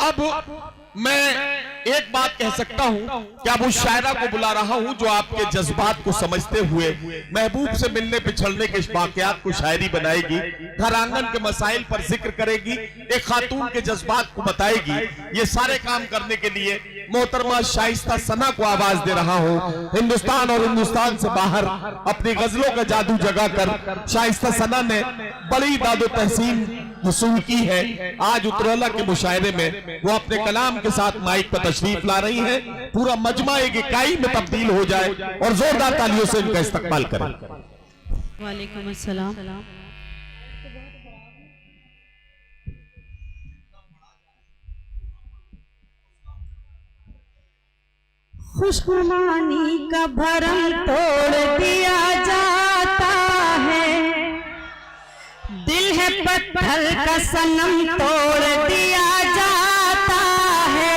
अब मैं एक बात कह सकता हूं कि अब उस शायरा को बुला रहा हूं जो आपके जज्बात को समझते हुए महबूब से मिलने पिछड़ने के वाकयात को शायरी बनाएगी, घर आंगन के मसाइल पर जिक्र करेगी, एक खातून के जज्बात को बताएगी। ये सारे काम करने के लिए मोहतरमा शाइस्ता सना को आवाज दे रहा हूं। हिंदुस्तान और हिंदुस्तान से बाहर अपनी गजलों का जादू जगाकर शाइस्ता सना ने बड़ी दादो तहसीन वसूल की है। आज उतरौला के मुशायरे में वो अपने कलाम के साथ माइक पर तशरीफ ला रही है। पूरा मजमा एक इकाई में तब्दील हो जाए और जोरदार तालियों से इनका इस्तकबाल करें। वालेकुम अस्सलाम। खुशगुमानी का भरम तोड़ दिया जाता है, दिल है पत्थर का सनम तोड़ दिया जाता है,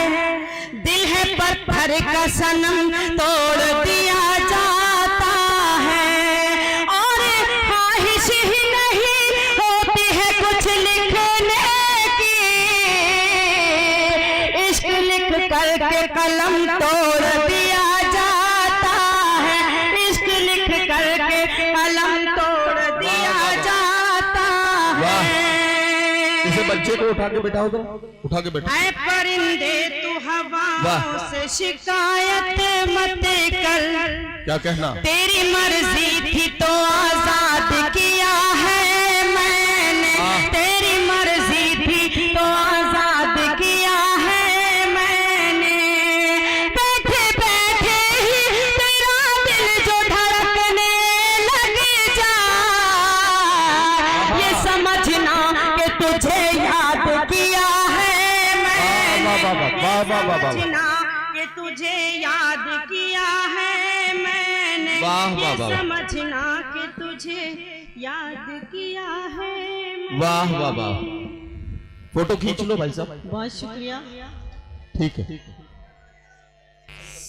दिल है पत्थर का सनम तोड़ दिया जाता है। और ख्वाहिश ही नहीं होती है कुछ लिखने की, इश्क लिख करके कलम तोड़ दिया जाता है, इश्क लिख करके कलम तोड़ दिया जाता है। इसे बच्चे को उठा के बैठाओ, उठा के बैठाओ। ऐ परिंदे तू हवाओं से शिकायत मत कर, क्या कहना? तेरी मर्जी थी तो आजाद किया है मैंने, तेरी मर्जी थी तो आजाद किया है मैंने। बैठे बैठे ही तेरा दिल जो धड़कने लग जा, ये समझना कि तुझे याद किया है मैंने, समझना कि तुझे याद किया है मैंने, ये समझना कि तुझे याद किया है मैंने। वाह वाह वाह, फोटो खींच लो भाई साहब। बहुत शुक्रिया। ठीक है।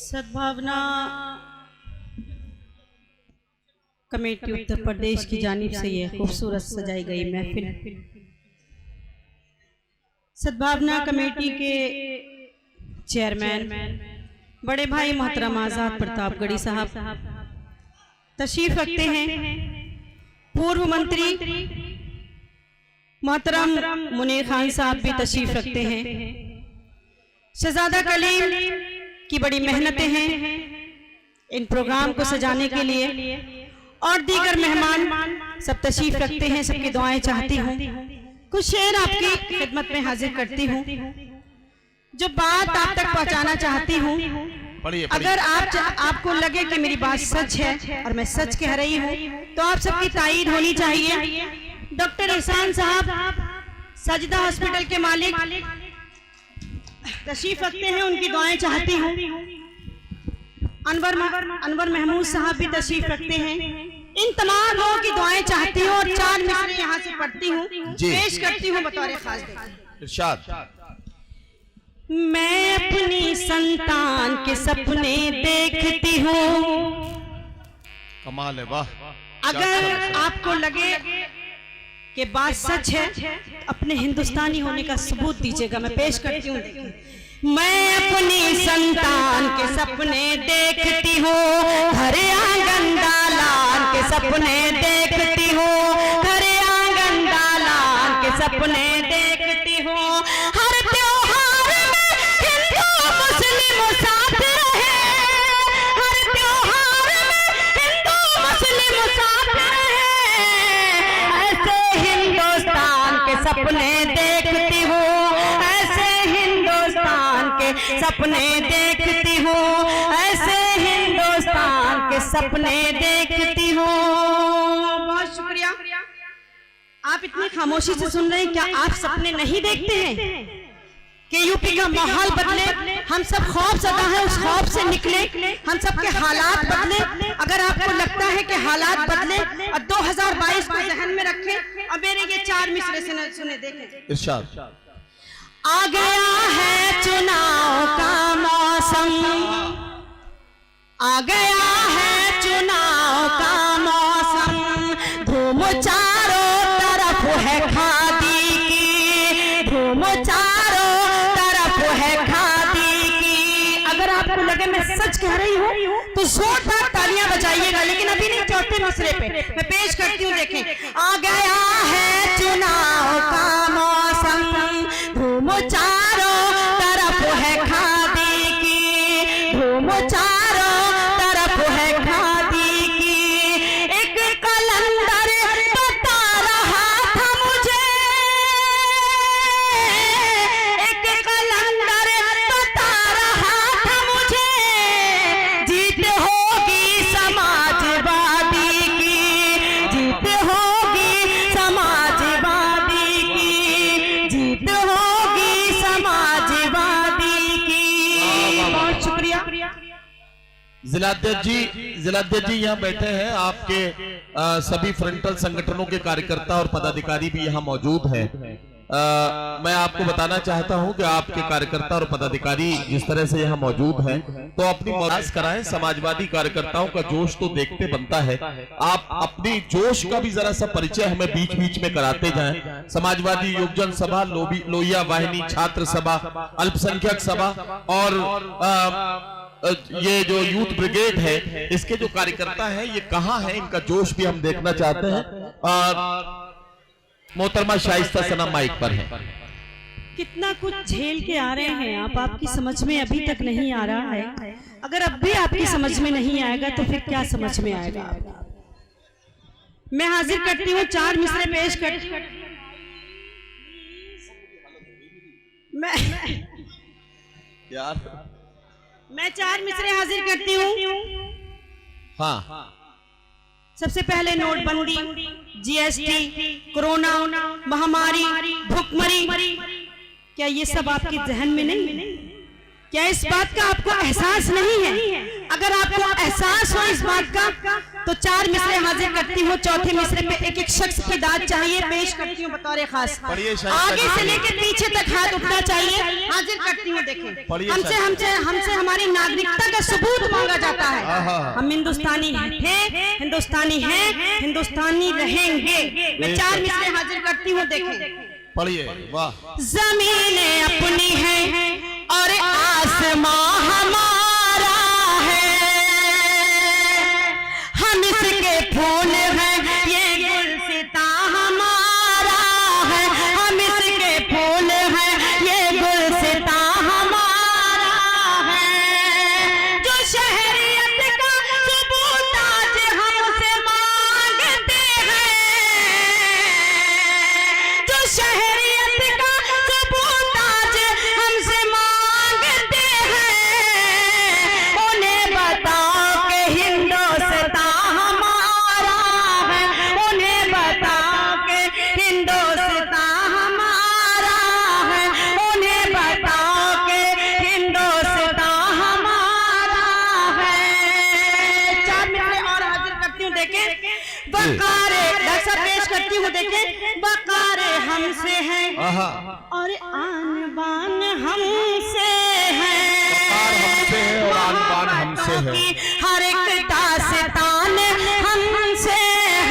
सद्भावना कमेटी उत्तर प्रदेश की जानिब से ये खूबसूरत सजाई गई महफिल, सद्भावना कमेटी के चेयरमैन बड़े भाई मोहतरम आजाद प्रतापगढ़ी साहब तशरीफ रखते हैं, पूर्व मंत्री मोहतरम मुनीर खान साहब भी तशरीफ रखते हैं। शहजादा कलीम की बड़ी मेहनतें हैं इन प्रोग्राम को सजाने के लिए, और दीगर मेहमान सब तशरीफ रखते हैं, सबकी दुआएं चाहती हूँ। कुछ शेर आपकी खिदमत में हाजिर करती हूँ, जो बात आप तक पहुँचाना चाहती हूँ। अगर आपको लगे कि मेरी बात सच है और मैं सच कह रही हूँ तो आप सबकी ताईद होनी चाहिए। डॉक्टर एहसान साहब सजदा हॉस्पिटल के मालिक तशरीफ रखते हैं, उनकी दुआएं चाहती हूँ। अनवर महमूद साहब भी तशरीफ रखते हैं, इन तमाम लोगों की दुआएं चाहती हूँ और 4 मिसरे यहाँ से पढ़ती हूँ, पेश करती हूँ बतौर खास। इरशाद। मैं अपनी संतान के सपने देखती हूँ, कमाल है, वाह। अगर आपको लगे कि बात सच है, अपने हिंदुस्तानी होने का सबूत दीजिएगा। मैं पेश करती हूँ। मैं अपनी संतान के सपने देखती हूँ, हरे आंगन दालान के सपने देखती हूँ, हरे आंगन दालान के सपने देखती हूँ। हर त्योहार में हिंदू मुस्लिम साथ रहे, हर त्योहार में हिंदू मुस्लिम साथ रहे, ऐसे हिंदुस्तान के सपने देखती हूँ, ऐसे हिंदुस्तान के सपने देखती हूँ, ऐसे हिंदुस्तान के सपने देखती हूँ। बहुत शुक्रिया। आप इतनी खामोशी से सुन रहे हैं, क्या आप सपने नहीं देखते हैं कि यूपी का माहौल बदले, हम सब खौफ ज़दा हैं, उस खौफ से निकले, हम सब के हालात बदले। अगर आपको लगता है कि हालात बदले और 2022 को जहन में रखें और मेरे ये 4 मिसरे से सुने देखें। इरशाद। आ गया है चुनाव का मौसम, आ गया है चुनाव का मौसम, धूम चारों तरफ है खादी जोरदार तालियां बजाइएगा, लेकिन अभी नहीं, चौथे मिसरे पे मैं पेश करती हूँ। देखें, आ गया है चुनाव का मौसम, धूम चारों तरफ है खादी की, धूम चारों तरफ है खादी की। एक कलंदर बता रहा था मुझे, एक कलंदर बता रहा था मुझे, जीत होगी समाजवादी की, जीत होगी समाजवादी की, जीत होगी समाजवादी की। बहुत शुक्रिया। जिलाध्यक्ष जी यहाँ बैठे हैं। आपके सभी फ्रंटल संगठनों के कार्यकर्ता और पदाधिकारी भी यहाँ मौजूद हैं। मैं आपको बताना चाहता हूं कि आपके कार्यकर्ता और पदाधिकारी जिस तरह से यहाँ मौजूद हैं, तो अपनी मौज कराएं। समाजवादी कार्यकर्ताओं का जोश तो देखते बनता है, आप अपनी जोश का भी जरा सा परिचय हमें बीच बीच में कराते जाएं। समाजवादी युवजन सभा, लोहिया वाहिनी, छात्र सभा, अल्पसंख्यक सभा और ये जो यूथ ब्रिगेड है, इसके जो कार्यकर्ता हैं ये कहाँ हैं, इनका जोश भी हम देखना चाहते हैं। और मोहतरमा शाइस्ता सना माइक पर है। कितना कुछ झेल के आ रहे हैं आप, आपकी समझ में अभी तक नहीं आ रहा है। अगर अब भी आपकी समझ में नहीं आएगा तो फिर क्या समझ में आएगा। मैं हाजिर करती हूँ, 4 मिसरे पेश करती हूँ। मैं 4 मिसरे हाजिर करती हूँ। हाँ, सबसे पहले नोटबंदी, जीएसटी, कोरोना महामारी, भुखमरी, क्या ये सब आपके जहन में नहीं? क्या इस बात का आपको एहसास नहीं है? अगर आपको एहसास हो इस बात का तो 4 मिसरे हाजिर करती हूँ। चौथे मिसरे पे एक एक शख्स की दाद चाहिए, पेश करती हूँ बतौर खास। आगे से लेकर पीछे तक हाथ उठना चाहिए, हाजिर करती हूँ। देखें, हमसे हमारी नागरिकता का सबूत मांगा जाता है। हम हिंदुस्तानी थे, हिंदुस्तानी हैं, हिंदुस्तानी रहेंगे। मैं 4 मिसरे हाजिर करती हूँ। देखें, पढ़िए। वाह। जमीनें अपनी हैं और आसमां हमारा है, हम इसके फूल हैं, ये गुलसिता हमारा है, हम इसके फूल हैं, ये गुलसिता हमारा है। जो शहरियत का सबूत आज हमसे मांगते हैं, जो शहरियत का सबूत आज हमसे मांगते हैं, उन्हें बताओ कि हिंदुस्तान हमारा है, उन्हें बताओ कि हिंदुस्तान हमारा है, उन्हें बताओ कि हिंदुस्तान हमारा है। 4 मिनट और हाजिर करती हूँ। देखें, बकारे दरअसल पेश करती हूँ। देखें, बकारे हमसे हैं और आन बान हमसे है, और आन बान हमसे है, हर एक दास्तान हमसे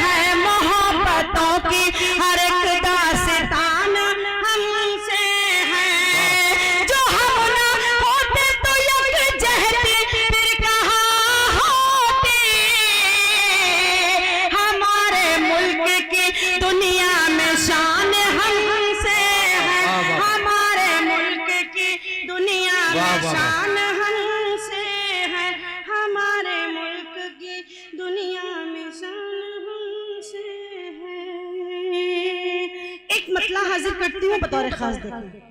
है, मोहब्बतों की हर एक दास्तान हमसे है। जो हम ना होते तो यकजहती फिर कहाँ होती, हमारे मुल्क की दुनिया में शान हमसे है, हमारे मुल्क की दुनिया में शान हमसे है, हमारे मुल्क की दुनिया में शान हमसे है। एक मतला हाजिर करती हूँ बतौर खास। देखिए,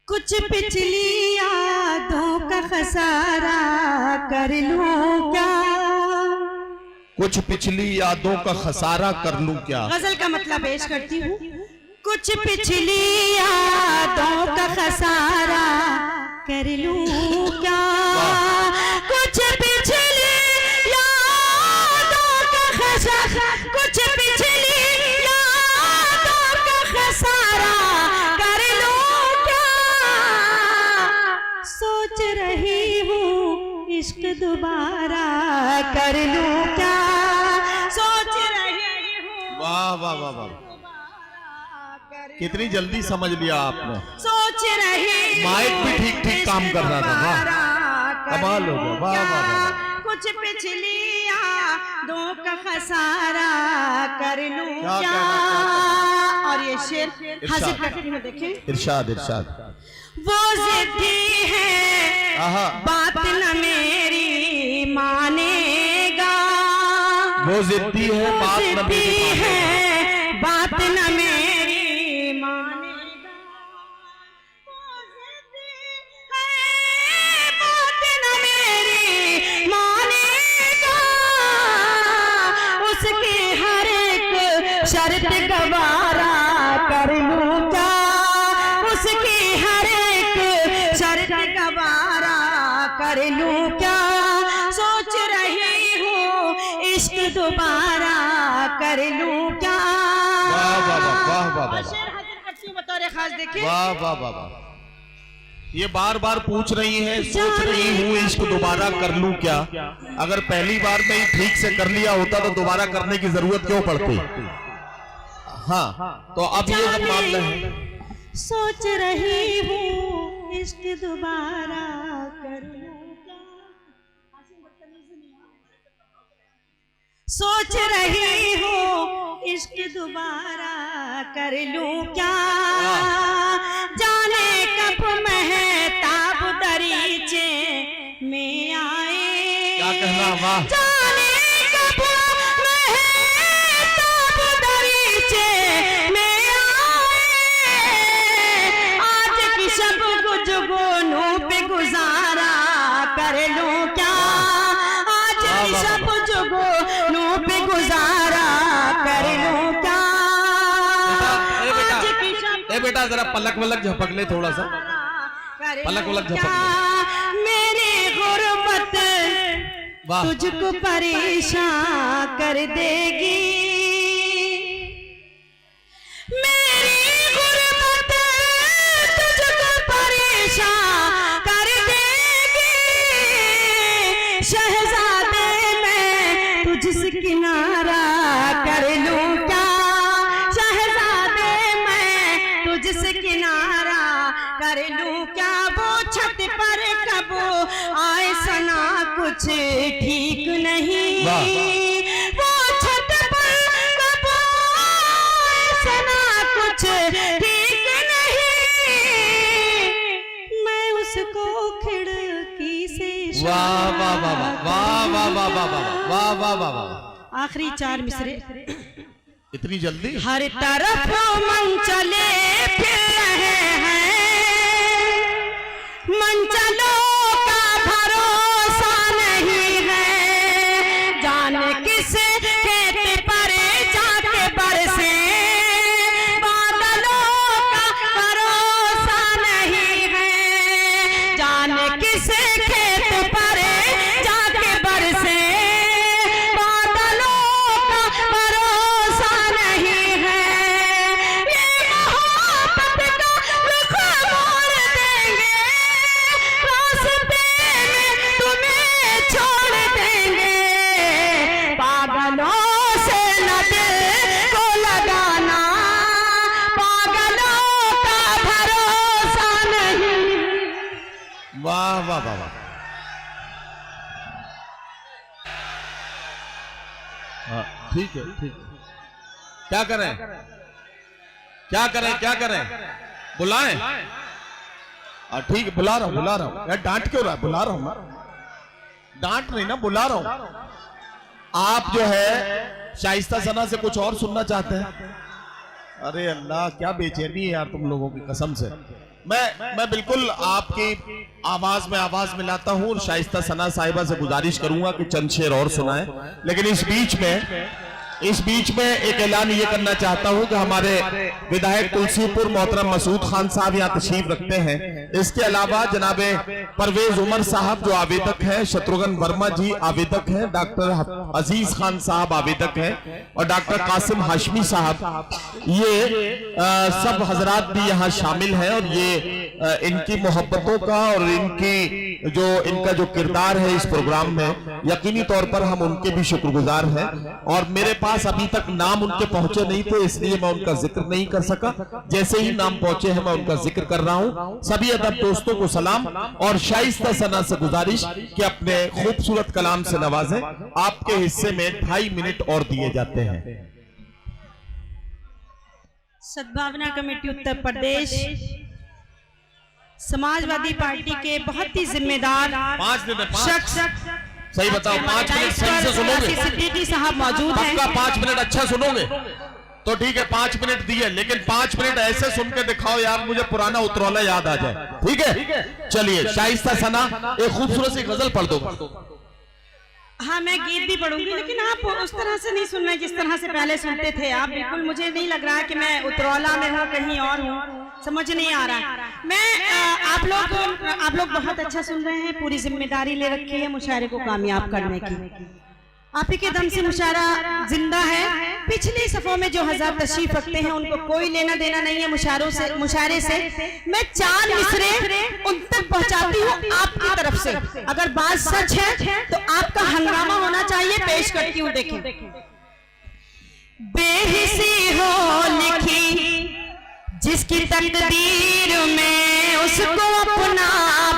कुछ पिछली यादों का खसारा कर लूं क्या, कुछ पिछली यादों का खसारा कर लूं क्या। गजल का मतलब पेश करती हूँ। कुछ पिछली यादों का खसारा कर लूं क्या, कुछ पिछली यादों का खसारा, कुछ पिछली यादों का खसारा कर लूं क्या, सोच रही हूँ इश्क दोबारा कर लूं क्या, सोच रही हूँ। वाह वाह वाह वाह, कितनी जल्दी समझ लिया आपने। सोच रही माइक भी ठीक ठीक काम कर रहा था। वाह। कमाल हो गया, वाह, वाह, वाह। कुछ पिछलियां दो का खसारा कर लूं क्या। और ये शेर हाजिर करती हूँ, देखें। इरशाद इरशाद। वो जिद्दी है बात न मेरी मानेगा, वो जिद्दी है बात न मेरी है बात न मेरी मानेगा, वो जिद्दी है बात न मेरी मानेगा, उसकी हर एक शर्त गवारा कर लूं क्या, उसकी हर एक शर्त गवारा कर लूं क्या, सोच रही हूँ इश्क दोबारा कर लूं क्या। वाह वाह वाह वाह वाह वाह। शेर हाजिर करती हूँ बतौर खास, देखिए। वाह वाह वाह वाह। ये बार बार पूछ रही है, सोच रही हूँ इश्क दोबारा कर लूं क्या। अगर पहली बार में ही ठीक से कर लिया होता तो दोबारा करने की जरूरत क्यों पड़ती। हाँ, तो अब ये जब मामला है, सोच रही हूँ इश्क दोबारा कर लूं क्या, सोच रही हूँ इश्क दोबारा कर लूं क्या, जाने कब महताब दरीचे में आए, क्या कहना। वाह, जाने कब महताब दरीचे में आए, आज की शब गुजगोनों पे गुजारा कर लूं क्या, आज की शब गुजगोनों पे गुजारा कर लूं क्या, आज की शब ए बेटा जरा पलक वलक झपक ले थोड़ा सा, पलक वलक झपक ले। मेरी गुर्बत वाह, तुझको परेशान कर देगी, मेरी गुर्बत तुझको परेशान कर देगी, शहजादे मैं तुझसे किनारा कर लूं क्या, शहजादे मैं तुझसे किनारा कर लूं क्या, वो छत पर कब आए सना कुछ ठीक नहीं, वो छत पर कब आए सना कुछ ठीक नहीं, मैं उसको खिड़की से वाह वाह वाह वाह वाह वाह वाह वाह वाह वाह वाह वाह। आखिरी चार मिसरे। इतनी जल्दी। हर तरफ मन चले फिर रहे हैं, मन चलो का भरोसा नहीं है, जाने किस खेत पर जाके बरसे, बादलों का भरोसा नहीं है, जाने किस खेत पर जाके बरसे, बादलों का भरोसा नहीं है, ये मोहब्बत का रुख मोड़ देंगे, रास्ते में तुम्हें छोड़ देंगे, पागलों से न दिल को लगाना, पागलों का भरोसा नहीं। वाह वाह वाह वाह। हाँ, ठीक है ठीक है। क्या करें क्या करें क्या करें, बुलाएं। ठीक है, बुला रहा हूँ यार, डांट क्यों रहा है, बुला रहा हूँ मैं, डांट नहीं ना, बुला रहा हूँ। आप जो है शाइस्ता सना से कुछ और सुनना चाहते हैं। अरे अल्लाह, क्या बेचैनी है यार तुम लोगों की कसम से। मैं बिल्कुल आपकी आवाज में आवाज मिलाता हूं और शाइस्ता सना साहिबा से गुजारिश करूंगा कि चंद शेर और सुनाएं। लेकिन इस बीच में एक ऐलान ये करना चाहता हूं कि हमारे विधायक तुलसीपुर मोहतरम मसूद खान साहब यहाँ तशरीफ रखते हैं। इसके अलावा जनाबे परवेज उमर साहब जो आवेदक हैं, शत्रुघ्न वर्मा जी आवेदक हैं, डॉक्टर अजीज खान साहब आवेदक हैं और डॉक्टर कासिम हाशमी साहब, ये सब हजरात भी यहाँ शामिल हैं। और ये इनकी मोहब्बतों का और इनका जो किरदार है इस प्रोग्राम में, यकीनी तौर पर हम उनके भी शुक्रगुजार हैं। और मेरे पास अभी तक नाम उनके पहुंचे नहीं थे, इसलिए मैं उनका जिक्र नहीं कर सका। जैसे ही नाम पहुंचे हैं मैं उनका जिक्र कर रहा हूं। सभी अदब दोस्तों को सलाम और शाइस्ता सना से गुजारिश कि अपने खूबसूरत कलाम से नवाजें। आपके हिस्से में 2.5 मिनट और दिए जाते हैं। सद्भावना कमेटी उत्तर प्रदेश समाजवादी पार्टी के बहुत ही जिम्मेदार 5 मिनट शख्स, सही बताओ, 5 मिनट सही से सुनोगे? सिद्दीकी साहब मौजूद हैं। पक्का 5 मिनट अच्छा सुनोगे तो ठीक है, 5 मिनट दिए, लेकिन 5 मिनट ऐसे सुन के दिखाओ यार मुझे पुराना उतरौला याद आ जाए। ठीक है, चलिए शाइस्ता सना एक खूबसूरत सी गजल पढ़ दो। हाँ, मैं गीत भी पढ़ूंगी, लेकिन आप उस तरह से नहीं सुनना जिस तरह से पहले सुनते थे आप। बिल्कुल मुझे नहीं लग रहा है कि मैं उतरौला में हूँ, कहीं और हूँ, समझ नहीं आ रहा। मैं आप लोग बहुत अच्छा सुन रहे हैं, पूरी जिम्मेदारी ले रखी है मुशायरे को कामयाब करने की। आप ही के दम से मुशायरा जिंदा है। पिछली सफों में जो हज़ार तशरीफ रखते हैं उनको कोई लेना देना नहीं है मुशायरे से। मैं 4 मिसरे उन तक पहुंचाती हूँ आपकी तरफ से। अगर बात सच है तो आपका हंगामा होना चाहिए। पेश करती हूँ, देखें। बेहिसी हो लिखी जिसकी तकदीर में, उसको अपना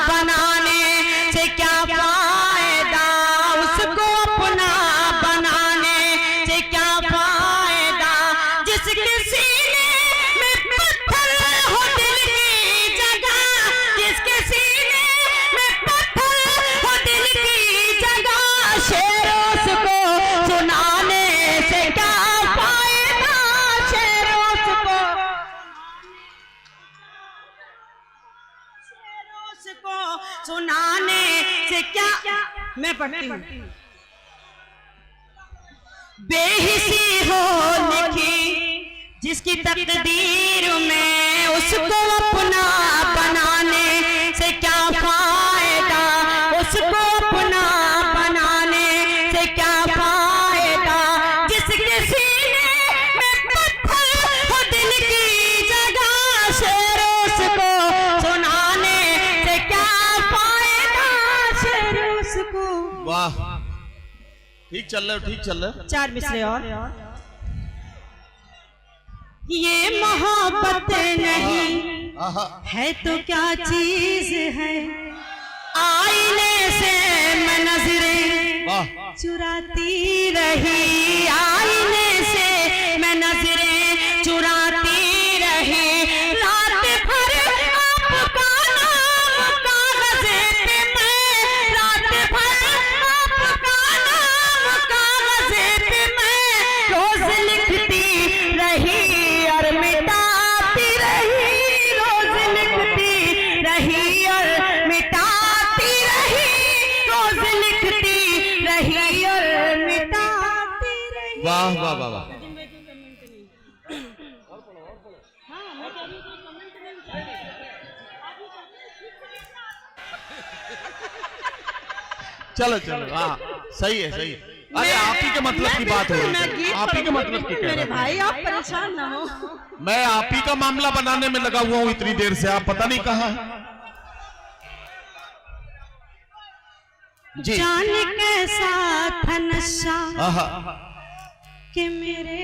बनाने से क्या फायदा, उसको अपना बनाने से क्या फायदा। जिसके सीने में पत्थर हो दिल की जगह, जिसके सीने में पत्थर हो दिल की जगह, शेरों को सुनाने से क्या फायदा, शेरों को सुनाने से क्या। मैं पढ़ती हूँ। बेहिसी हो लिखी जिसकी तकदीर में, उसको अपना बनाने से क्या फायदा, उसको अपना बनाने से क्या फायदा। जिसके सीने में पत्थर हो दिल की जगह, शेरों को सुनाने से क्या फायदा, शेरों को। वाह, ठीक चल रहे हो, ठीक चल रहे हो। 4 मिसरे और। ये मोहब्बत नहीं है तो क्या चीज है, आईने से मैं नजरें चुराती रही, आईने से मैं नजरें चुराती रही। रात भर आपका नाम कागज़े पे मैं, रात भर आपका नाम कागज़े पे मैं रोज लिखती रही और मिटाती रही, रोज लिखती रही और मिटाती रही, रोज लिखती रही और मिटाती रही। वाह वाह वाह वाह। चलो चलो, हाँ सही है, सही है। अरे आप ही के मतलब की बात हो रही है, आप ही के मतलब की कह रहा मेरे हूं। भाई आप परेशान ना हो। मैं आप ही का मामला बनाने में लगा हुआ हूँ इतनी देर से, आप पता नहीं कहाँ हैं। जी जान कैसा था नशा आहा, कि मेरे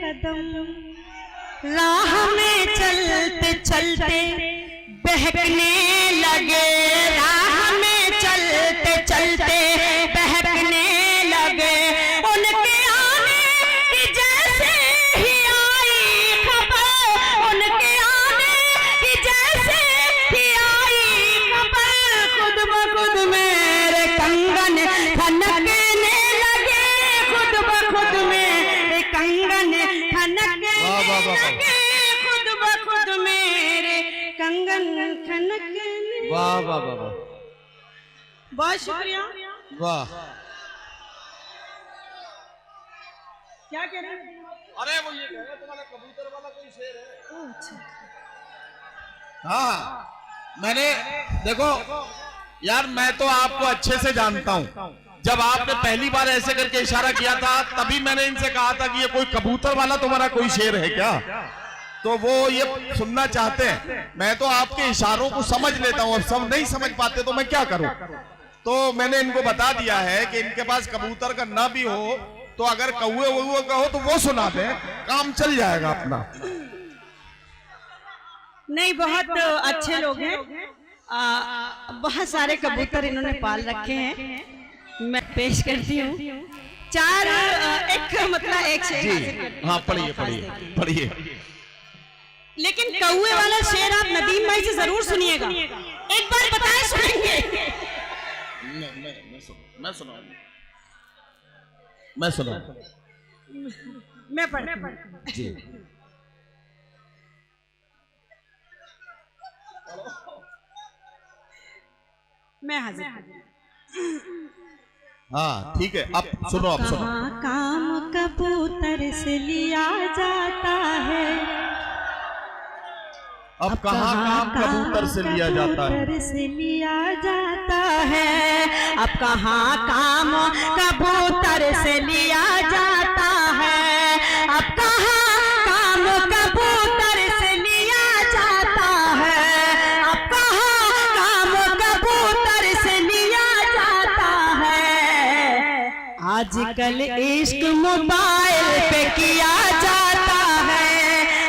कदम राह में चलते चलते बहकने लगे, राह में चलते चलते बहकने लगे। उनके आने की जैसे ही आई खबर, उनके आने की जैसे ही आई खबर, खुद ब खुद मेरे कंगन खनकने लगे, खुद ब खुद मेरे कंगन खनकने लगे, खुद ब खुद मेरे कंगन खनकने। वाह वाह वाह वाह बहुत शुक्रिया। वाह। क्या कह रहे हैं? अरे वो ये कह रहे तुम्हारा कबूतर वाला कोई शेर है। ओह, अच्छा। हाँ मैंने देखो यार, मैं तो आपको अच्छे से जानता हूँ। जब आपने पहली बार ऐसे करके इशारा किया था तभी मैंने इनसे कहा था कि ये कोई कबूतर वाला तुम्हारा कोई शेर है क्या, तो वो ये सुनना चाहते हैं। मैं तो आपके इशारों को समझ लेता हूँ, अब सब नहीं समझ पाते तो मैं क्या करूँ। तो मैंने इनको बता दिया है कि इनके पास कबूतर का ना भी हो तो अगर कौवे वुए का हो तो वो सुना दे, काम चल जाएगा अपना। नहीं, बहुत अच्छे लोग हैं। बहुत सारे कबूतर इन्होंने पाल रखे हैं, मैं पेश करती हूँ। चार एक शेर जी हाँ, पढ़िए पढ़िए पढ़िए। लेकिन कौवे वाला शेर आप नदीम भाई से जरूर सुनिएगा, एक बार बताएं सुनेंगे? मैं सुना मैं पढ़ जी। मैं हाजिर। हाँ ठीक है, अब सुनो, आप सुनो। काम कबूतर से लिया जाता है, अब कहाँ काम कबूतर से लिया जाता है? कबूतर से लिया जाता है। अब कहाँ काम कबूतर से लिया जाता है। अब कहाँ काम कबूतर से लिया जाता है। अब कहाँ काम कबूतर से लिया जाता है। आजकल इश्क मोबाइल पे किया जाता है।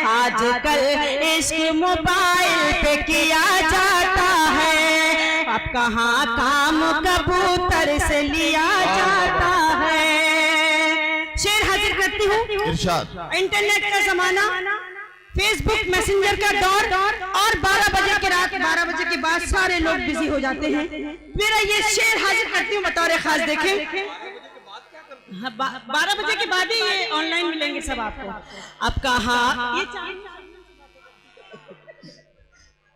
आजकल इश्क मोबाइल पे किया जाता है। अब कहाँ काम कबूतर से लिया जाता है। शेर हाजिर करती हूँ। इरशाद। इंटरनेट का जमाना, फेसबुक मैसेंजर का दौर और 12 बजे के रात 12 बजे के बाद सारे लोग बिजी हो जाते हैं। मेरा ये शेर हाजिर करती हूँ बतौर खास, देखें। हाँ, 12 बजे के बाद ही ये ऑनलाइन मिलेंगे सब आपको। अब कहाँ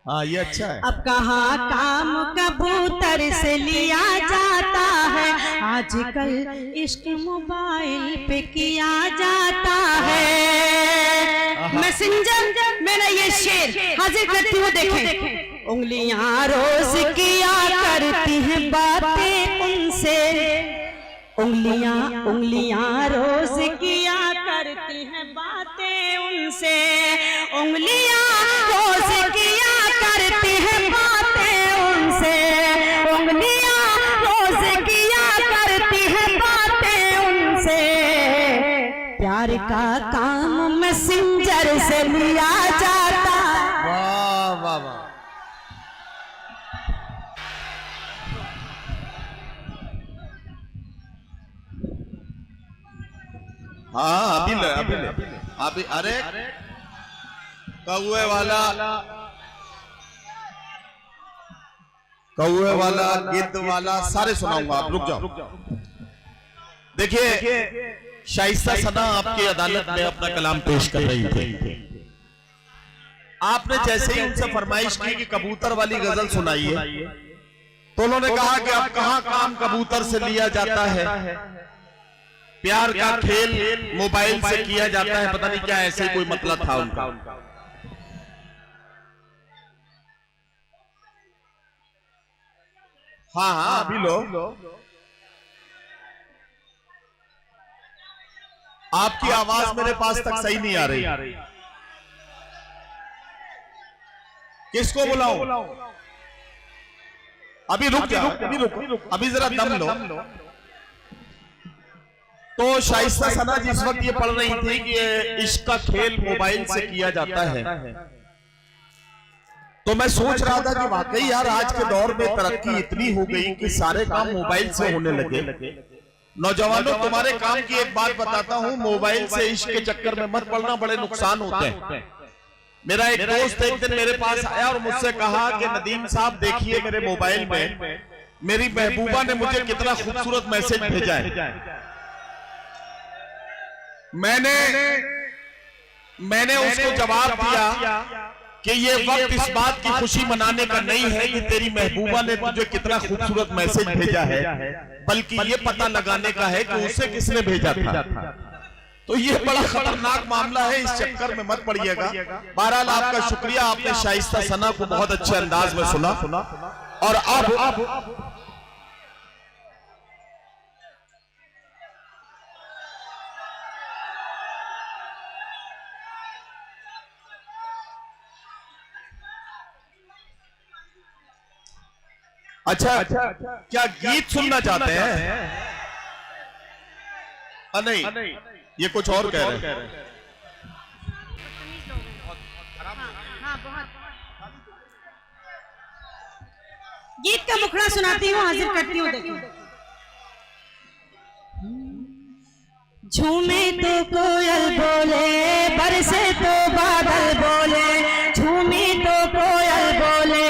हाँ ये अच्छा है। अब कहाँ काम कबूतर से लिया जाता है। आजकल इश्क मोबाइल पे किया जाता है। मैसेंजर मेरा ये शेर हाजिर करती हूँ, देखें। उंगलियां रोज किया करती हैं बातें उनसे। उंगलियां रोज किया करती हैं बातें उनसे। उंगलियां रोज किया करती हैं बातें उनसे। उंगलियां रोज किया करती हैं बातें उनसे। प्यार का काम मैसेंजर से लिया जाता। वाह वाह वाह। हाँ अभी अरे कौवे वाला गिद्ध वाला सारे सुनाऊंगा, आप रुक जाओ। देखिए शाइस्ता सना आपकी अदालत में अपना कलाम पेश कर रही थी। आपने जैसे ही उनसे फरमाइश की कि कबूतर वाली गजल सुनाइए, तो उन्होंने कहा कि अब कहाँ काम कबूतर से लिया जाता है। प्यार का खेल मोबाइल से किया जाता है। पता नहीं क्या ऐसे कोई मतलब था उनका। हाँ अभी लो। आपकी आवाज मेरे पास तक सही नहीं आ रही। किसको बुलाऊं? अभी रुक जा, अभी जरा दम लो। तो शाइस्ता सना जिस वक्त ये पढ़ रही थी कि इश्क का खेल मोबाइल से किया जाता है, तो मैं सोच रहा था कि वाकई यार आज के दौर में तरक्की इतनी हो गई कि सारे काम मोबाइल से होने लगे। नौजवानों, तुम्हारे काम की एक बात बताता हूं, मोबाइल से इश्क के चक्कर में मत पड़ना, बड़े नुकसान होते हैं। मेरा एक दोस्त एक दिन मेरे पास आया और मुझसे कहा कि नदीम साहब देखिए मेरे मोबाइल में मेरी महबूबा ने मुझे कितना खूबसूरत मैसेज भेजा है। मैंने उसको जवाब दिया कि ये वक्त इस बात की खुशी मनाने का नहीं है कि तेरी महबूबा ने तुझे कितना खूबसूरत मैसेज भेजा है, बल्कि ये पता लगाने का है कि उसे किसने भेजा था। तो ये बड़ा खतरनाक मामला है, इस चक्कर में मत पड़िएगा। बहरहाल आपका शुक्रिया, आपने शाइस्ता सना को बहुत अच्छे अंदाज में सुना। और अब अच्छा क्या गीत सुनना चाहते हैं? नहीं, ये कुछ और कह रहे हैं। गीत का मुखड़ा सुनाती हूँ, हाजिर करती हूँ। देखो, झूमे तो कोयल बोले, बरसे तो बादल बोले, झूमे तो कोयल बोले,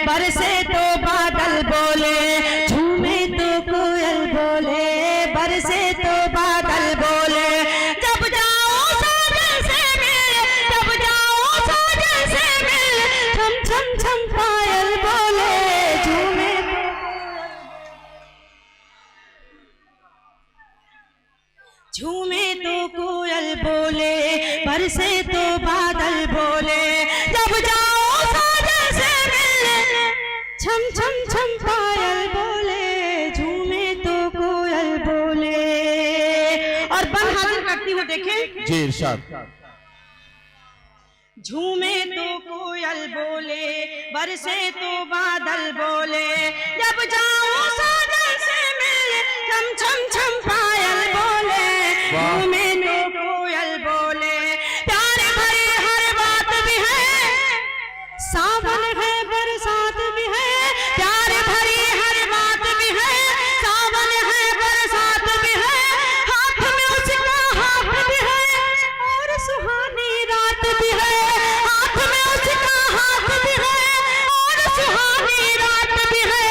बरसे तो बादल बोले, झूमे तो कोयल बोले, बरसे तो बादल बोले, जब जाओ सागर से मिल, जब जाओ सागर से मिल, छम छम छम पायल बोले, झूमे झूमे तो कोयल बोले, बरसे तो बादल बोले, जब जाओ सागर से मिलने, छम छम छम पायल बोले, झूमे तो कोयल बोले। और बन हाजिर करती हूँ, देखें जी इरशाद। झूमे तो कोयल बोले, बरसे तो बादल बोले, जब जाओ सागर से मिलने, छम छम छम पायल बोले, झूमे तो कोयल बोले, प्यार भरी हर बात भी है, सावन है बरसात भी है, प्यार भरी हर बात भी है, सावन है बरसात भी है, हाथ में उसका हाथ भी है, और सुहानी रात भी है, हाथ में उसका हाथ भी है, और सुहानी रात भी है।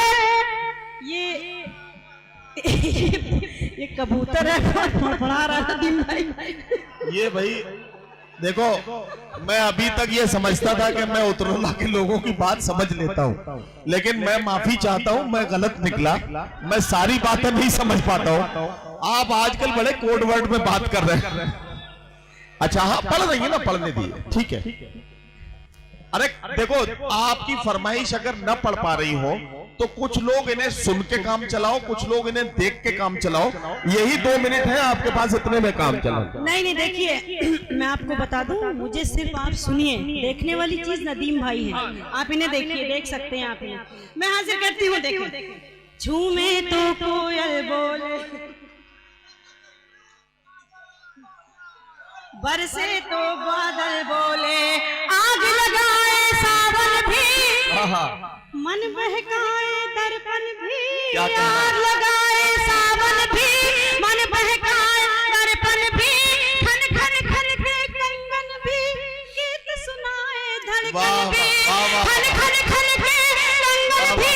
ये कबूतर है, पढ़ा रहा था दिन भाई। ये भाई देखो, मैं अभी तक ये समझता था कि मैं उतरौला के लोगों की बात समझ लेता हूँ, लेकिन मैं माफी चाहता हूँ, मैं गलत निकला, मैं सारी बातें नहीं समझ पाता हूँ। आप आजकल बड़े कोड वर्ड में बात कर रहे हैं। अच्छा हाँ, पढ़ रही है ना, पढ़ने दिए, ठीक है। अरे देखो, आपकी फरमाइश अगर न पढ़ पा रही हो तो कुछ लोग इन्हें सुन के काम चलाओ, कुछ लोग इन्हें देख के काम चलाओ। यही 2 मिनट है आपके पास, इतने में काम चलाओ। नहीं देखिए, मैं आपको बता दूं, मुझे सिर्फ आप सुनिए, देखने वाली चीज नदीम भाई है, आप इन्हें देखिए, देख सकते हैं आप इन्हें। मैं हाजिर करती हूँ, देखो, झूमे तो कोयल बोले, बरसे तो बादल बोले, आग लगाए सावन भी, मन बहकाए दर्पण भी, आग लगाए सावन भी, मन बहकाए दर्पण भी, खन खन खन के कंगन भी, गीत सुनाए धड़कन भी, खन खन खन के कंगन भी,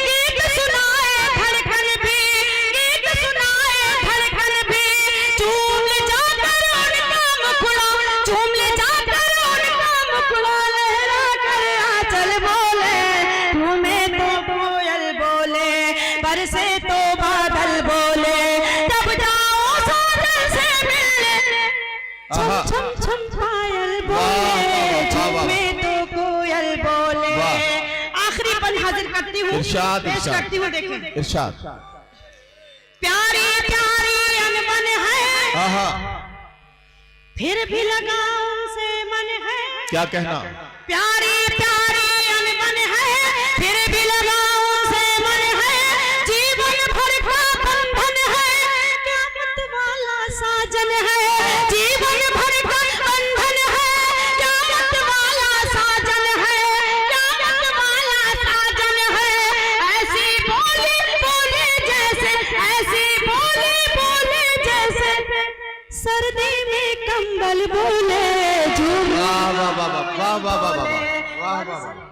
गीत सुनाए धड़कन भी, गीत सुनाए धड़कन भी, चूम ले जाकर उनका मुखड़ा, चूम ले जाकर उनका मुखड़ा, लहरा कर आंचल बोले, झूमे तो कोयल बोले, बरसे तो बादल बोले, जब जाओ सागर से मिलने, छम छम छम पायल बोले, झूमे तो कोयल बोले। आखिरी पल हाजिर करती हूँ, इरशाद, पेश इरशाद। करती हूँ, देखें, इरशाद। प्यारी प्यारी अनबन है, फिर भी लगा उनसे मन है, क्या कहना? प्यारी प्यारी अनबन है, फिर भी लगा उनसे मन है, जीवन भर का बंधन है, क़यामत वाला साजन है, जीवन भर का बंधन है, क़यामत वाला साजन है, क़यामत वाला साजन है, ऐसी बोले बोले जैसे, ऐसी बोले बोले जैसे, सर्दी में कंबल बोले, झूम वाह वाह वाह वाह वाह वाह वाह वाह वाह।